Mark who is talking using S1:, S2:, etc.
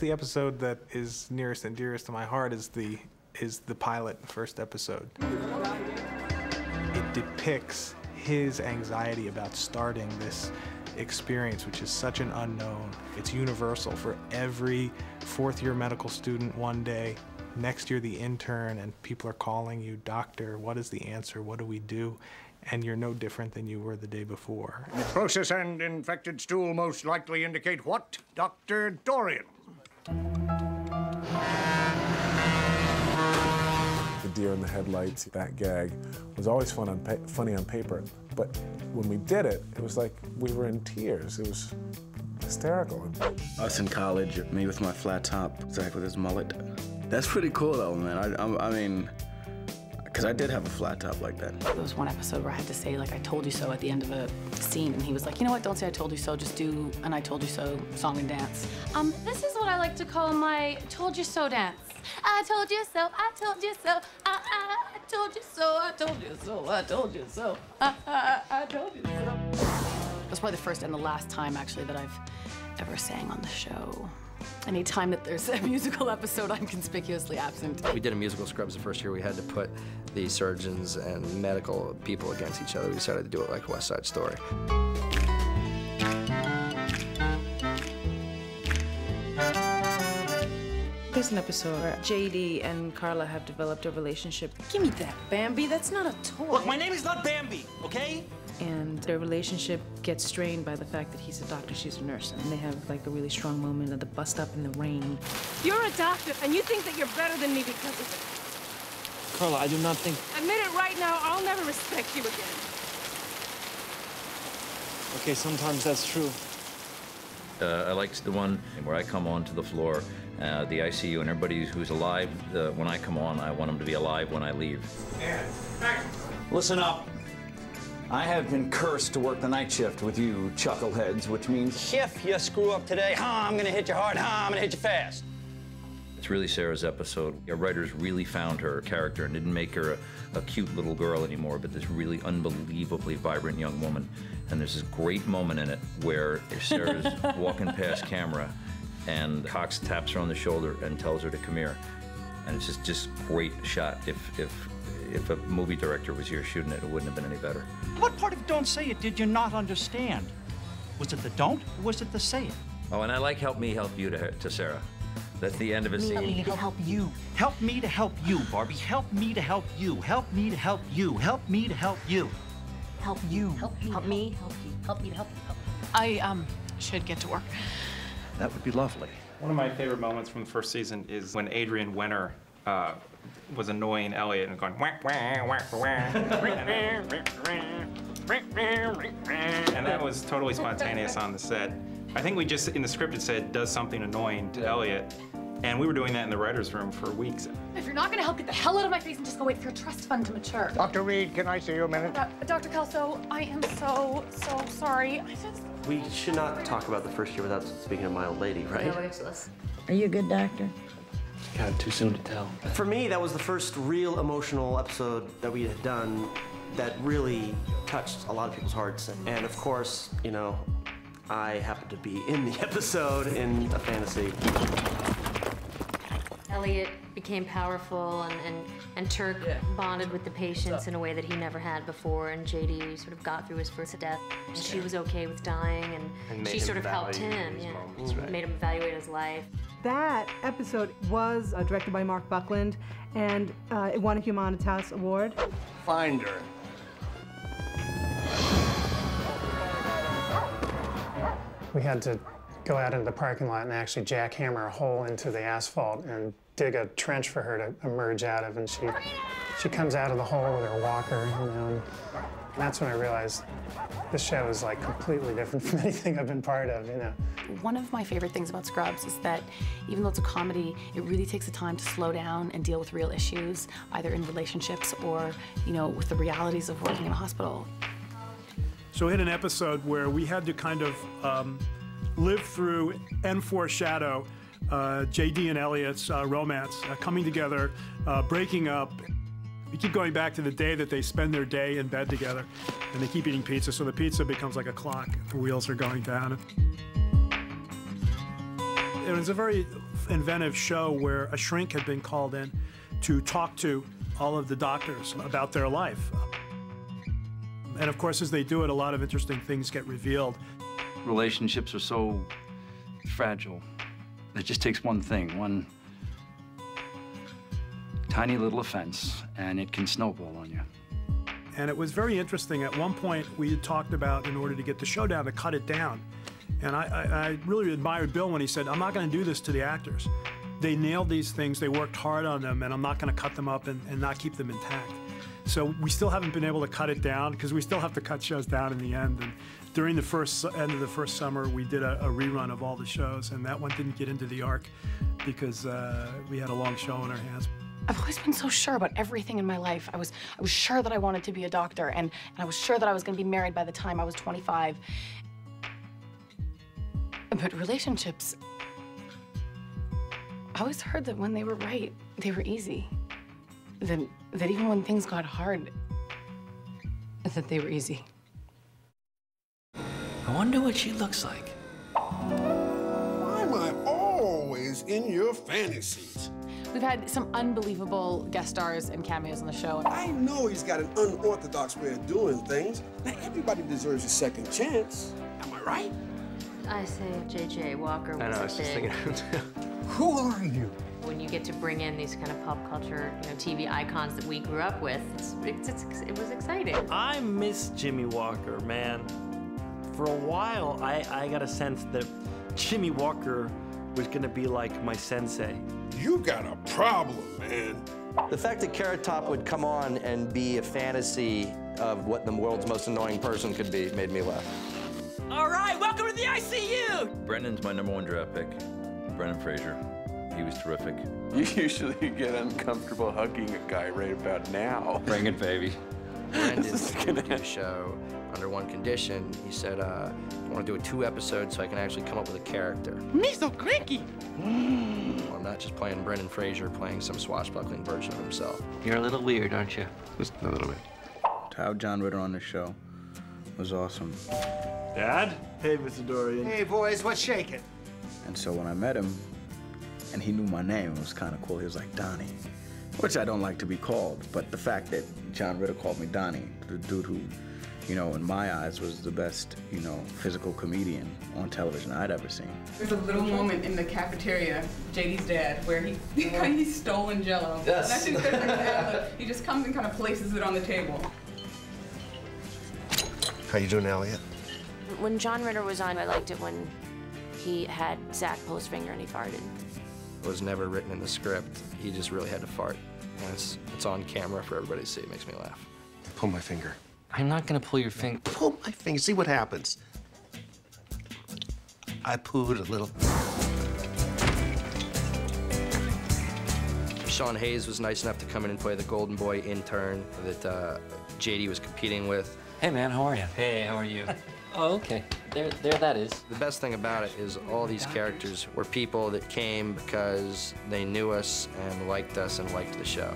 S1: The episode that is nearest and dearest to my heart is the pilot, first episode. It depicts his anxiety about starting this experience, which is such an unknown. It's universal for every fourth-year medical student one day. Next year, the intern, and people are calling you, "Doctor, what is the answer? What do we do?" And you're no different than you were the day before.
S2: Necrosis and infected stool most likely indicate what, Dr. Dorian?
S3: The deer in the headlights, that gag was always funny on paper. But when we did it, it was like we were in tears. It was hysterical.
S4: Us in college, me with my flat top, Zach with his mullet. That's pretty cool though, man. I mean, because I did have a flat top like that.
S5: There was one episode where I had to say, like, "I told you so" at the end of a scene, and he was like, "You know what, don't say I told you so, just do an I told you so song and dance."
S6: This is what I like to call my told you so dance. I told you so, I told you so, I told you so, I told you so, I told you so, I told you so.
S5: That's probably the first and the last time, actually, that I've ever sang on the show. Anytime that there's a musical episode, I'm conspicuously absent.
S7: We did a musical Scrubs the first year. We had to put the surgeons and medical people against each other. We decided to do it like West Side Story.
S8: There's an episode where JD and Carla have developed a relationship.
S5: Give me that, Bambi. That's not a toy.
S9: Look, my name is not Bambi, okay?
S8: And their relationship gets strained by the fact that he's a doctor, she's a nurse. And they have like a really strong moment at the bus stop in the rain.
S10: You're a doctor, and you think that you're better than me because of it.
S9: Carla, I do not think...
S10: Admit it right now, I'll never respect you again.
S9: Okay, sometimes that's true.
S11: I like the one where I come onto the floor, the ICU, and everybody who's alive, when I come on, I want them to be alive when I leave.
S12: Listen up. I have been cursed to work the night shift with you chuckleheads, which means if you screw up today, I'm gonna hit you hard, I'm gonna hit you fast.
S11: It's really Sarah's episode. Our writers really found her character and didn't make her a cute little girl anymore, but this really unbelievably vibrant young woman. And there's this great moment in it where Sarah's walking past camera and Cox taps her on the shoulder and tells her to come here. And it's just great shot. If a movie director was here shooting it, it wouldn't have been any better.
S9: What part of Don't Say It did you not understand? Was it the don't, or was it the say it?
S11: Oh, and I like Help Me, Help You to Sarah. That's the end of a scene.
S9: Help me to help you. Help me to help you, Barbie. Help me to help you. Help me to help you. Help me to help you.
S6: Help you. Help me. Help me. Help you. Help me to help you. Help me.
S5: I should get to work.
S9: That would be lovely.
S1: One of my favorite moments from the first season is when Adrian Wenner was annoying Elliot and going whack whack whack whack, and that was totally spontaneous on the set. I think we just in the script it said does something annoying to Elliot, and we were doing that in the writers' room for weeks.
S6: If you're not gonna help, get the hell out of my face and just go wait for your trust fund to mature.
S2: Dr. Reed, can I see you a minute?
S6: Dr. Kelso, I am so sorry.
S13: We should not talk about the first year without speaking of my old lady, right?
S14: Are you a good doctor?
S13: God, too soon to tell. For me, that was the first real emotional episode that we had done that really touched a lot of people's hearts. And of course, you know, I happened to be in the episode in a fantasy.
S6: Elliot became powerful, and Turk bonded with the patients in a way that he never had before, and JD sort of got through his first death, and she was okay with dying, and she sort of helped him, made him evaluate his life.
S10: That episode was directed by Mark Buckland, and it won a Humanitas Award.
S2: Find her.
S15: We had to go out into the parking lot and actually jackhammer a hole into the asphalt and dig a trench for her to emerge out of. And she comes out of the hole with her walker, you know, and that's when I realized this show is like completely different from anything I've been part of, you know.
S5: One of my favorite things about Scrubs is that even though it's a comedy, it really takes the time to slow down and deal with real issues, either in relationships or, you know, with the realities of working in a hospital.
S16: So we had an episode where we had to kind of live through and foreshadow JD and Elliot's romance, coming together, breaking up. We keep going back to the day that they spend their day in bed together, and they keep eating pizza, so the pizza becomes like a clock. The wheels are going down. It was a very inventive show where a shrink had been called in to talk to all of the doctors about their life. And of course, as they do it, a lot of interesting things get revealed.
S17: Relationships are so fragile. It just takes one thing, one tiny little offense, and it can snowball on you.
S16: And it was very interesting. At one point, we had talked about, in order to get the show down, to cut it down. And I really admired Bill when he said, I'm not going to do this to the actors. They nailed these things, they worked hard on them, and I'm not going to cut them up and not keep them intact. So we still haven't been able to cut it down, because we still have to cut shows down in the end. And during the end of the first summer, we did a rerun of all the shows, and that one didn't get into the arc because we had a long show in our hands.
S5: I've always been so sure about everything in my life. I was sure that I wanted to be a doctor, and I was sure that I was going to be married by the time I was 25. But relationships, I always heard that when they were right, they were easy. That even when things got hard, that they were easy.
S18: I wonder what she looks like.
S19: Why am I always in your fantasies?
S5: We've had some unbelievable guest stars and cameos on the show.
S19: I know he's got an unorthodox way of doing things. Now, everybody deserves a second chance. Am I right?
S6: I say J.J. Walker was a big...
S19: Who are you?
S6: When you get to bring in these kind of pop culture, TV icons that we grew up with, it was exciting.
S20: I miss Jimmy Walker, man. For a while, I got a sense that Jimmy Walker was gonna be like my sensei.
S19: You got a problem, man.
S7: The fact that Carrot Top would come on and be a fantasy of what the world's most annoying person could be made me laugh.
S18: All right, welcome to the ICU!
S11: Brendan's my #1 draft pick, Brendan Fraser. He was terrific.
S21: You usually get uncomfortable hugging a guy right about now.
S11: Bring it, baby.
S7: Brendan's gonna do a show under one condition. He said, I want to do a 2 episodes so I can actually come up with a character.
S18: Me so cranky!
S7: Well, I'm not just playing Brendan Fraser, playing some swashbuckling version of himself.
S20: You're a little weird, aren't you?
S21: Just a little bit.
S4: To have John Ritter on the show was awesome.
S20: Dad? Hey, Mr. Dorian.
S2: Hey, boys, what's shaking?
S4: And so when I met him, and he knew my name, it was kind of cool. He was like, Donnie, which I don't like to be called, but the fact that John Ritter called me Donnie, the dude who, in my eyes was the best, physical comedian on television I'd ever seen.
S22: There's a little moment in the cafeteria, JD's dad, where he's stolen Jell-O.
S7: Yes.
S22: And that's just, he just comes and kind of places it on the table.
S19: How you doing, Elliot?
S6: When John Ritter was on, I liked it when he had Zach pull his finger and he farted.
S7: It was never written in the script. He just really had to fart. And it's on camera for everybody to see. It makes me laugh.
S19: Pull my finger.
S20: I'm not gonna pull your finger.
S19: Pull my finger, see what happens. I pooed a little.
S7: Sean Hayes was nice enough to come in and play the Golden Boy intern that JD was competing with.
S18: Hey, man, how are you? Hey, how are you? Oh, okay. There that is.
S7: The best thing about it is all these characters were people that came because they knew us and liked the show.